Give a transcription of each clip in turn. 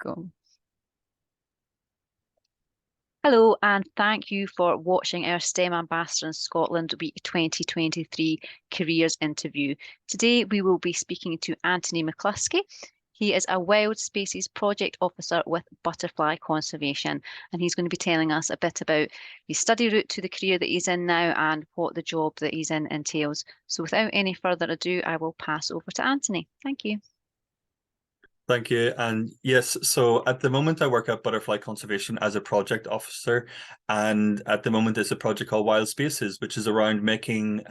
Go. Hello, and thank you for watching our STEM Ambassador in Scotland Week 2023 Careers Interview. Today, we will be speaking to Anthony McCluskey. He is a Wild Spaces Project Officer with Butterfly Conservation, and he's going to be telling us a bit about his study route to the career that he's in now and what the job that he's in entails. So without any further ado, I will pass over to Anthony. Thank you. Thank you. And yes, so at the moment I work at Butterfly Conservation as a project officer. And at the moment there's a project called Wild Spaces, which is around making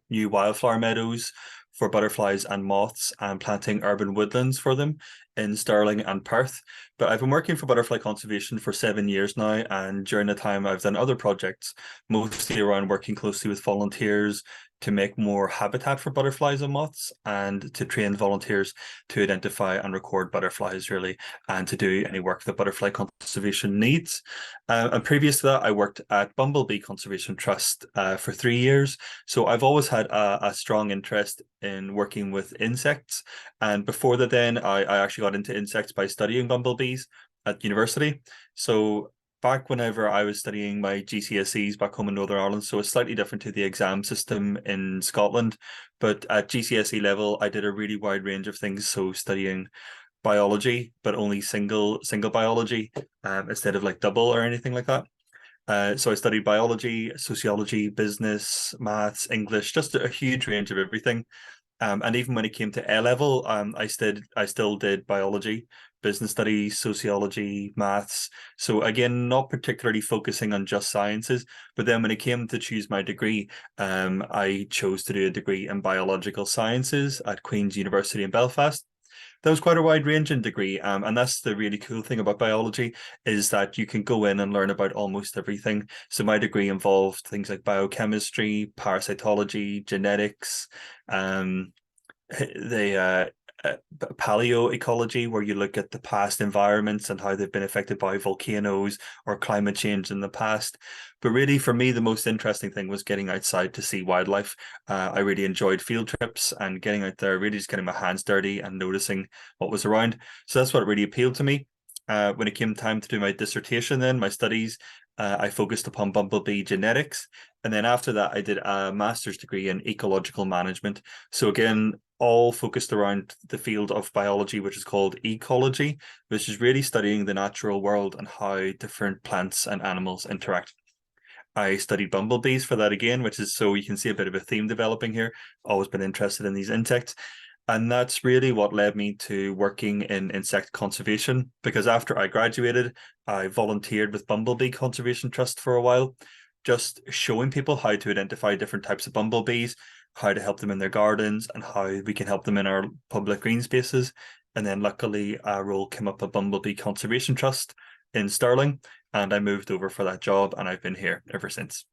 new wildflower meadows for butterflies and moths and planting urban woodlands for them in Stirling and Perth. But I've been working for Butterfly Conservation for 7 years now. And during the time I've done other projects, mostly around working closely with volunteers to make more habitat for butterflies and moths, and to train volunteers to identify and record butterflies, really, and to do any work that Butterfly Conservation needs. And previous to that, I worked at Bumblebee Conservation Trust for 3 years. So I've always had a strong interest in working with insects. And before that, then I actually got into insects by studying bumblebees at university. So back whenever I was studying my GCSEs back home in Northern Ireland, so it's slightly different to the exam system in Scotland. But at GCSE level, I did a really wide range of things. So studying biology, but only single biology, instead of like double or anything like that. So I studied biology, sociology, business, maths, English, just a huge range of everything. And even when it came to A level, I still did biology, business studies, sociology, maths. So again, not particularly focusing on just sciences. But then when it came to choose my degree, I chose to do a degree in biological sciences at Queen's University in Belfast. That was quite a wide ranging degree, and that's the really cool thing about biology, is that you can go in and learn about almost everything. So my degree involved things like biochemistry, parasitology, genetics, um, the paleoecology, where you look at the past environments and how they've been affected by volcanoes or climate change in the past. But really, for me, the most interesting thing was getting outside to see wildlife. I really enjoyed field trips and getting out there, really just getting my hands dirty and noticing what was around. So that's what really appealed to me. When it came time to do my dissertation, then my studies, I focused upon bumblebee genetics. And then after that, I did a master's degree in ecological management. So again, all focused around the field of biology, which is called ecology, which is really studying the natural world and how different plants and animals interact. I studied bumblebees for that again, which is, so you can see a bit of a theme developing here. Always been interested in these insects. And that's really what led me to working in insect conservation, because after I graduated, I volunteered with Bumblebee Conservation Trust for a while, just showing people how to identify different types of bumblebees, how to help them in their gardens, and how we can help them in our public green spaces. And then luckily, a role came up at Bumblebee Conservation Trust in Stirling, and I moved over for that job, and I've been here ever since.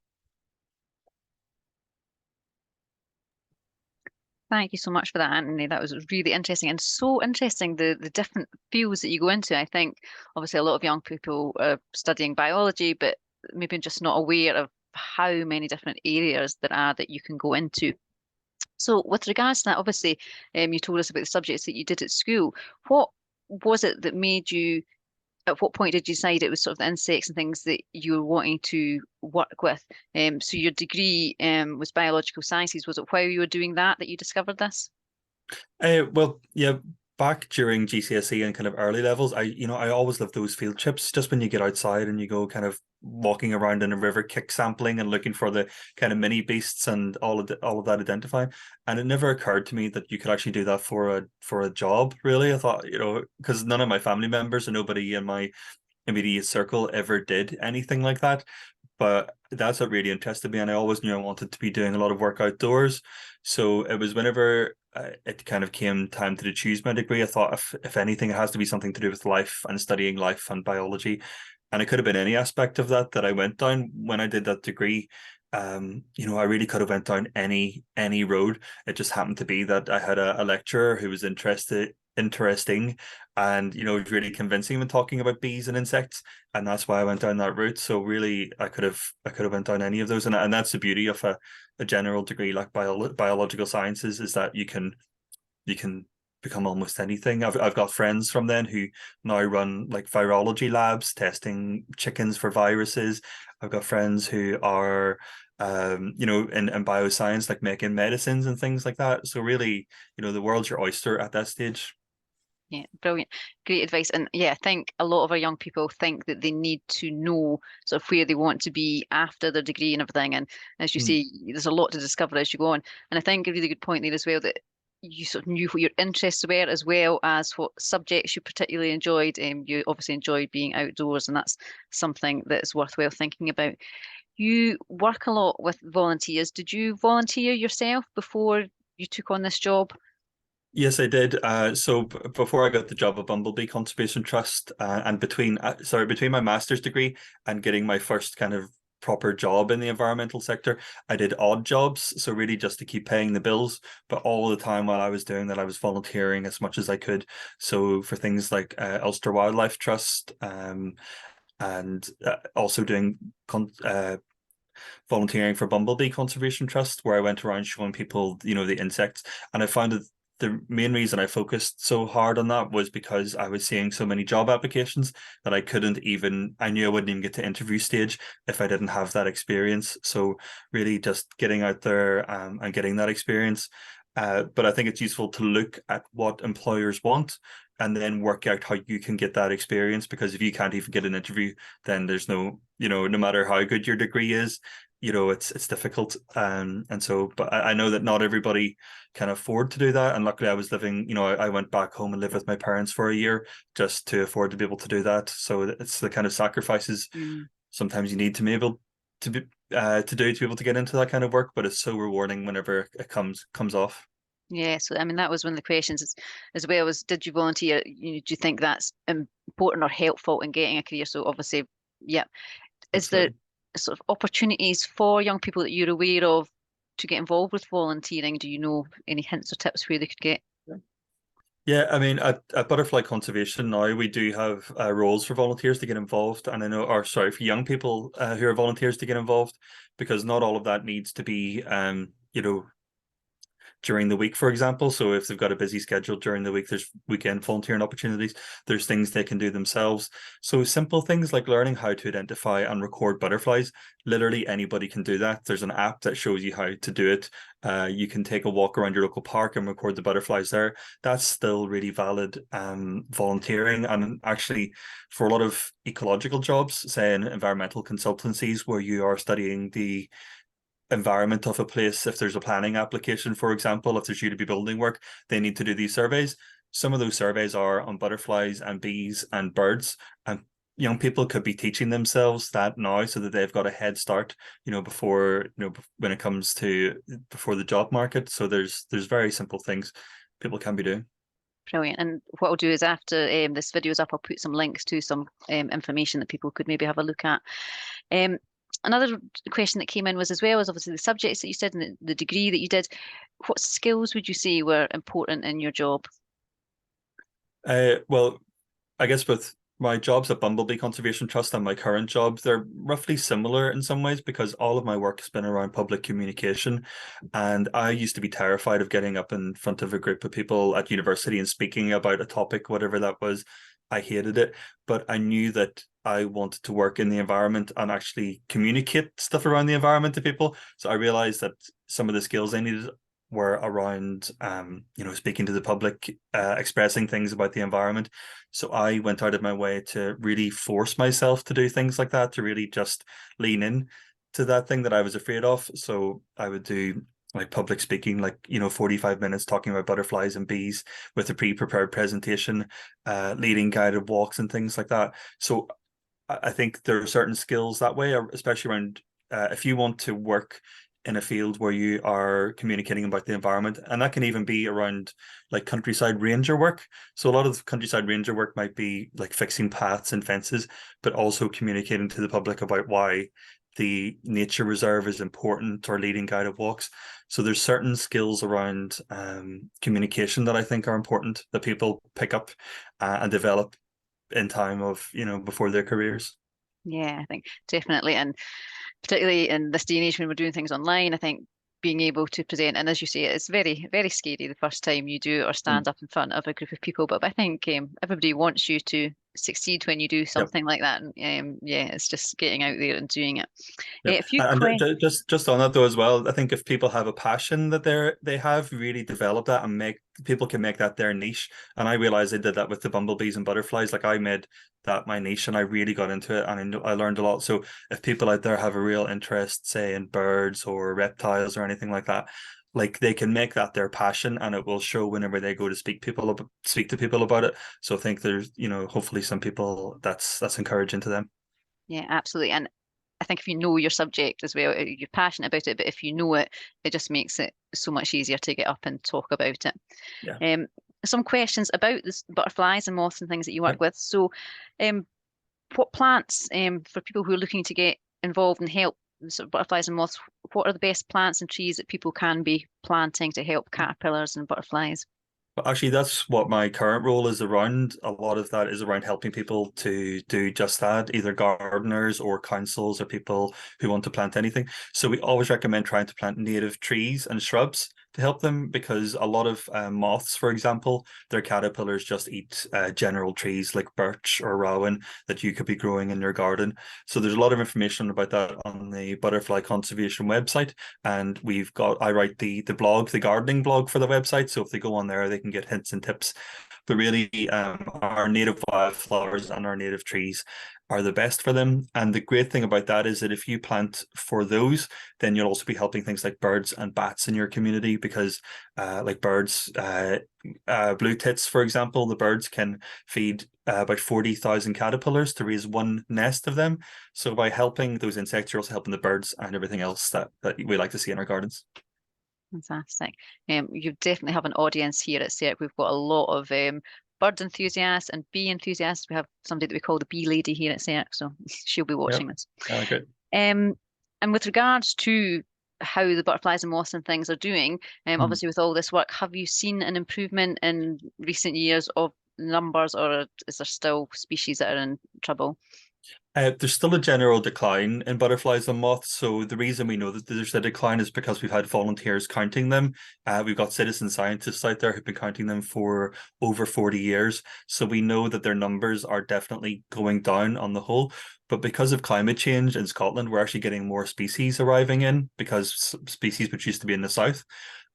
Thank you so much for that, Anthony. That was really interesting and so interesting, the different fields that you go into. I think obviously a lot of young people are studying biology, but maybe just not aware of how many different areas there are that you can go into. So with regards to that, obviously, you told us about the subjects that you did at school. What was it that made you, at what point did you decide it was sort of the insects and things that you were wanting to work with? So your degree was biological sciences. Was it while you were doing that you discovered this? Well, yeah, back during GCSE and kind of early levels, I always love those field trips. Just when you get outside and you go kind of walking around in a river, kick sampling and looking for the kind of mini beasts and all of that identifying. And it never occurred to me that you could actually do that for a job. Really, I thought, because none of my family members and nobody in my immediate circle ever did anything like that. But that's what really interested me, and I always knew I wanted to be doing a lot of work outdoors. So it was whenever it kind of came time to choose my degree, I thought, if anything, it has to be something to do with life and studying life and biology. And it could have been any aspect of that I went down when I did that degree. I really could have went down any road. It just happened to be that I had a lecturer who was interesting, and was really convincing when talking about bees and insects, and that's why I went down that route. So really, I could have went down any of those, and that's the beauty of a general degree like biological sciences, is that you can become almost anything. I've got friends from then who now run like virology labs testing chickens for viruses. I've got friends who are in bioscience, like making medicines and things like that. So really, the world's your oyster at that stage. Yeah, brilliant. Great advice. And yeah, I think a lot of our young people think that they need to know sort of where they want to be after their degree and everything. And as you Mm. say, there's a lot to discover as you go on. And I think a really good point there as well that you sort of knew what your interests were as well as what subjects you particularly enjoyed. You obviously enjoyed being outdoors, and that's something that's worthwhile thinking about. You work a lot with volunteers. Did you volunteer yourself before you took on this job? Yes, I did. So before I got the job at Bumblebee Conservation Trust, and between my master's degree and getting my first kind of proper job in the environmental sector, I did odd jobs. So really just to keep paying the bills. But all the time while I was doing that, I was volunteering as much as I could. So for things like Ulster Wildlife Trust, and also doing volunteering for Bumblebee Conservation Trust, where I went around showing people, the insects. And I found that the main reason I focused so hard on that was because I was seeing so many job applications that I knew I wouldn't even get to interview stage if I didn't have that experience. So really just getting out there and getting that experience. But I think it's useful to look at what employers want and then work out how you can get that experience, because if you can't even get an interview, then there's no matter how good your degree is, it's difficult. And so, but I know that not everybody can afford to do that. And luckily I was living, I went back home and lived with my parents for a year just to afford to be able to do that. So it's the kind of sacrifices Mm. sometimes you need to be able to be to do to be able to get into that kind of work, but it's so rewarding whenever it comes off. Yeah, so I mean that was one of the questions as well as did you volunteer? Do you think that's important or helpful in getting a career? So obviously, yeah. Is there Absolutely. sort of opportunities for young people that you're aware of to get involved with volunteering? Do you know any hints or tips where they could get? Yeah, I mean, at Butterfly Conservation now, we do have roles for volunteers to get involved, and I know, or sorry, for young people who are volunteers to get involved, because not all of that needs to be, during the week, for example. So if they've got a busy schedule during the week, there's weekend volunteering opportunities. There's things they can do themselves. So simple things like learning how to identify and record butterflies. Literally anybody can do that. There's an app that shows you how to do it. You can take a walk around your local park and record the butterflies there. That's still really valid volunteering. And actually, for a lot of ecological jobs, say in environmental consultancies where you are studying the environment of a place, if there's a planning application, for example, if there's due to be building work, they need to do these surveys. Some of those surveys are on butterflies and bees and birds, and young people could be teaching themselves that now so that they've got a head start, before, when it comes to before the job market. So there's very simple things people can be doing. Brilliant. And what I'll do is after this video is up, I'll put some links to some information that people could maybe have a look at. Um, Another question that came in was as well as obviously the subjects that you said and the degree that you did. What skills would you say were important in your job? Well, I guess with my jobs at Bumblebee Conservation Trust and my current job, they're roughly similar in some ways because all of my work has been around public communication. And I used to be terrified of getting up in front of a group of people at university and speaking about a topic, whatever that was. I hated it, but I knew that I wanted to work in the environment and actually communicate stuff around the environment to people. So I realized that some of the skills I needed were around, speaking to the public, expressing things about the environment. So I went out of my way to really force myself to do things like that, to really just lean in to that thing that I was afraid of. So I would do like public speaking, like, 45 minutes talking about butterflies and bees with a pre-prepared presentation, leading guided walks and things like that. So I think there are certain skills that way, especially around if you want to work in a field where you are communicating about the environment, and that can even be around like countryside ranger work. So a lot of countryside ranger work might be like fixing paths and fences, but also communicating to the public about why the nature reserve is important, or leading guided walks. So there's certain skills around communication that I think are important that people pick up and develop in time of, before their careers. Yeah, I think definitely. And particularly in this day and age when we're doing things online, I think being able to present. And as you say, it's very, very scary the first time you do or Mm. stand up in front of a group of people. But I think everybody wants you to succeed when you do Yep. something like that. And yeah, it's just getting out there and doing it. Yep. A few And questions. just on that though as well, I think if people have a passion that they have really developed that and make people can make that their niche. And I realized I did that with the bumblebees and butterflies. Like I made that my niche and I really got into it and I learned a lot. So if people out there have a real interest, say in birds or reptiles or anything like that, like they can make that their passion and it will show whenever they go to speak to people about it. So I think there's, hopefully some people that's encouraging to them. Yeah, absolutely. And I think if you know your subject as well, you're passionate about it, but if you know it, it just makes it so much easier to get up and talk about it. Yeah. Um, some questions about this butterflies and moths and things that you work Yep. with. So, um, what plants, for people who are looking to get involved and help sort of butterflies and moths, what are the best plants and trees that people can be planting to help caterpillars and butterflies? But actually, that's what my current role is around. A lot of that is around helping people to do just that, either gardeners or councils or people who want to plant anything. So we always recommend trying to plant native trees and shrubs to help them because a lot of moths, for example, their caterpillars just eat general trees like birch or rowan that you could be growing in your garden. So there's a lot of information about that on the Butterfly Conservation website. And I write the blog, the gardening blog for the website. So if they go on there, they can get hints and tips. But really, our native wildflowers and our native trees are the best for them. And the great thing about that is that if you plant for those, then you'll also be helping things like birds and bats in your community because, like birds, blue tits, for example, the birds can feed about 40,000 caterpillars to raise one nest of them. So by helping those insects, you're also helping the birds and everything else that we like to see in our gardens. Fantastic. You definitely have an audience here at CERC. We've got a lot of bird enthusiasts and bee enthusiasts. We have somebody that we call the bee lady here at CERC, so she'll be Yep. watching this. Good. Um, and with regards to how the butterflies and moths and things are doing, Mm. obviously with all this work, have you seen an improvement in recent years of numbers, or is there still species that are in trouble? There's still a general decline in butterflies and moths. So the reason we know that there's a decline is because we've had volunteers counting them. We've got citizen scientists out there who've been counting them for over 40 years. So we know that their numbers are definitely going down on the whole. But because of climate change in Scotland, we're actually getting more species arriving in because species which used to be in the south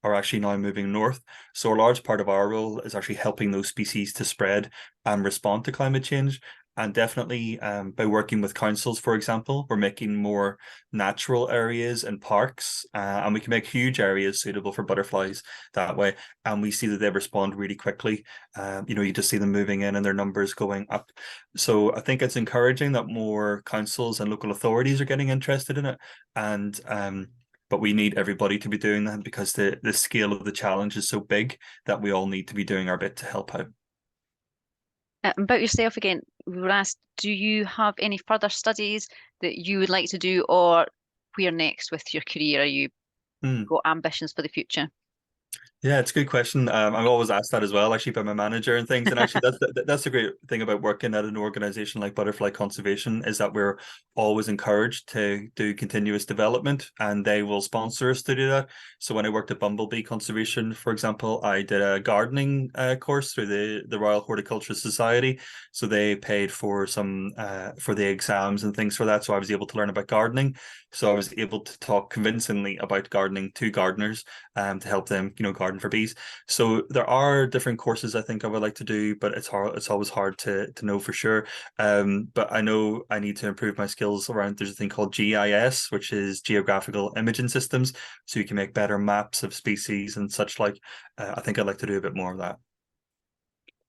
are actually now moving north. So a large part of our role is actually helping those species to spread and respond to climate change. And definitely by working with councils, for example, we're making more natural areas and parks, and we can make huge areas suitable for butterflies that way. And we see that they respond really quickly. You just see them moving in and their numbers going up. So I think it's encouraging that more councils and local authorities are getting interested in it. And but we need everybody to be doing that because the scale of the challenge is so big that we all need to be doing our bit to help out. About yourself again, we were asked, do you have any further studies that you would like to do, or where next with your career? Are you Mm. got ambitions for the future? Yeah, it's a good question. I'm always asked that as well, actually, by my manager and things. And actually, that's the great thing about working at an organization like Butterfly Conservation is that we're always encouraged to do continuous development, and they will sponsor us to do that. So when I worked at Bumblebee Conservation, for example, I did a gardening course through the Royal Horticultural Society. So they paid for some for the exams and things for that. So I was able to learn about gardening. So I was able to talk convincingly about gardening to gardeners to help them, garden for bees. So there are different courses I think I would like to do, but it's hard. It's always hard to know for sure. But I know I need to improve my skills around. There's a thing called GIS, which is Geographical Imaging Systems, so you can make better maps of species and such like. I think I'd like to do a bit more of that.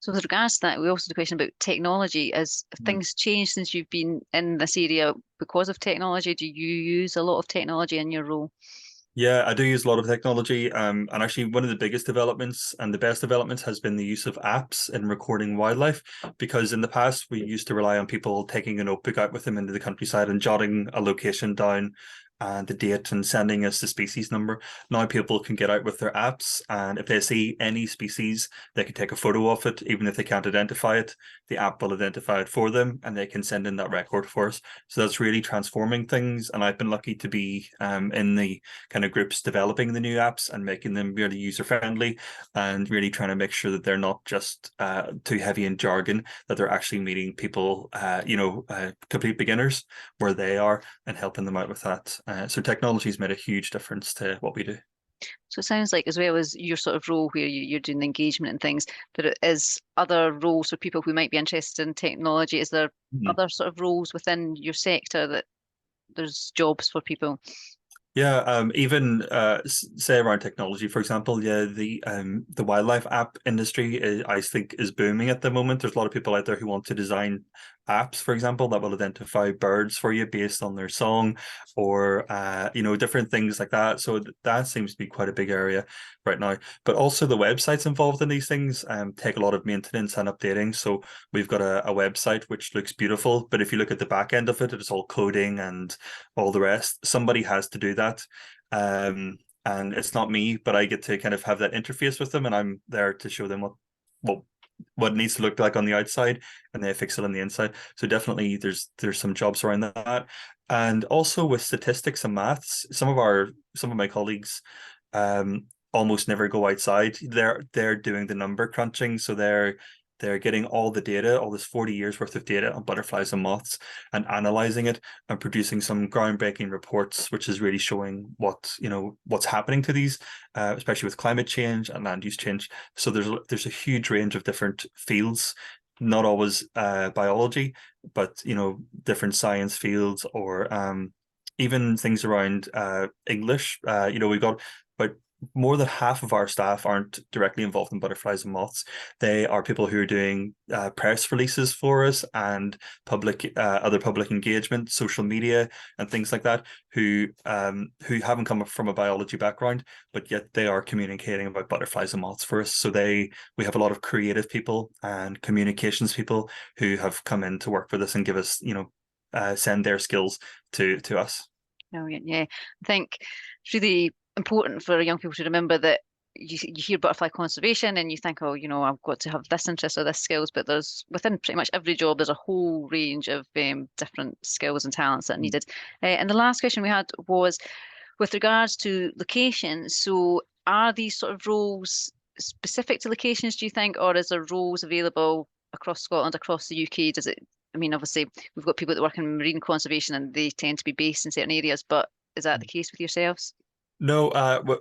So with regards to that, we also had a question about technology. As Mm. things changed since you've been in this area because of technology, do you use a lot of technology in your role? Yeah, I do use a lot of technology. And actually, one of the biggest developments and the best developments has been the use of apps in recording wildlife. Because in the past, we used to rely on people taking a notebook out with them into the countryside and jotting a location down and the date and sending us the species number. Now people can get out with their apps, and if they see any species, they can take a photo of it, even if they can't identify it. The app will identify it for them, and they can send in that record for us. So that's really transforming things. And I've been lucky to be in the kind of groups developing the new apps and making them really user friendly, and really trying to make sure that they're not just too heavy in jargon, that they're actually meeting people, complete beginners where they are, and helping them out with that. So technology's made a huge difference to what we do. So it sounds like, as well as your sort of role where you're doing the engagement and things, there is other roles for people who might be interested in technology. Is there Mhm. other sort of roles within your sector that there's jobs for people? Yeah, even say around technology, for example, yeah, the wildlife app industry I think is booming at the moment. There's a lot of people out there who want to design apps, for example, that will identify birds for you based on their song, or different things like that. So that seems to be quite a big area right now. But also the websites involved in these things take a lot of maintenance and updating. So we've got a website which looks beautiful, but if you look at the back end of it, it's all coding and all the rest. Somebody has to do that. Um, and it's not me, but I get to kind of have that interface with them, and I'm there to show them what what it needs to look like on the outside, and they fix it on the inside. So definitely there's some jobs around that. And also with statistics and maths, some of my colleagues um almost never go outside. They're doing the number crunching, so they're getting all the data, all this 40 years worth of data on butterflies and moths, and analyzing it and producing some groundbreaking reports, which is really showing what's happening to these, especially with climate change and land use change. So there's a huge range of different fields, not always biology, but different science fields, or even things around English. We've got about more than half of our staff aren't directly involved in butterflies and moths. They are people who are doing press releases for us, and other public engagement, social media, and things like that. Who haven't come from a biology background, but yet they are communicating about butterflies and moths for us. So we have a lot of creative people and communications people who have come in to work with us and give us, send their skills to us. Brilliant. Yeah, I think it's really important for young people to remember that you hear butterfly conservation and you think, oh, I've got to have this interest or this skills, but there's within pretty much every job, there's a whole range of different skills and talents that are needed. And the last question we had was with regards to locations. So are these sort of roles specific to locations, do you think, or is there roles available across Scotland, across the UK? Does it, I mean, obviously we've got people that work in marine conservation and they tend to be based in certain areas, but is that the case with yourselves? No,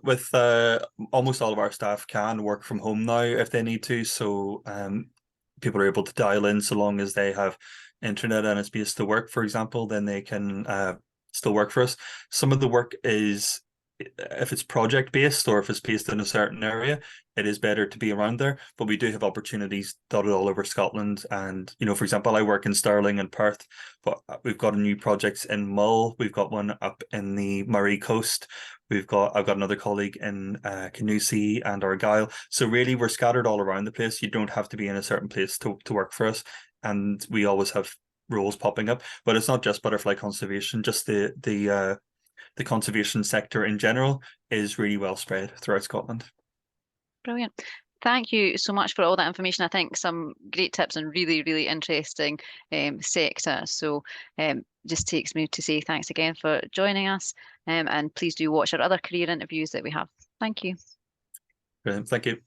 with almost all of our staff can work from home now if they need to. So people are able to dial in so long as they have internet and a space to work, for example, then they can still work for us. Some of the work is, if it's project based or if it's based in a certain area, it is better to be around there. But we do have opportunities dotted all over Scotland. And, for example, I work in Stirling and Perth, but we've got a new projects in Mull. We've got one up in the Murray Coast. I've got another colleague in Canusie and Argyll. So really we're scattered all around the place. You don't have to be in a certain place to work for us. And we always have roles popping up. But it's not just butterfly conservation, just the conservation sector in general is really well spread throughout Scotland. Brilliant. Thank you so much for all that information. I think some great tips and really, really interesting sector. So just takes me to say thanks again for joining us. And please do watch our other career interviews that we have. Thank you. Brilliant. Thank you.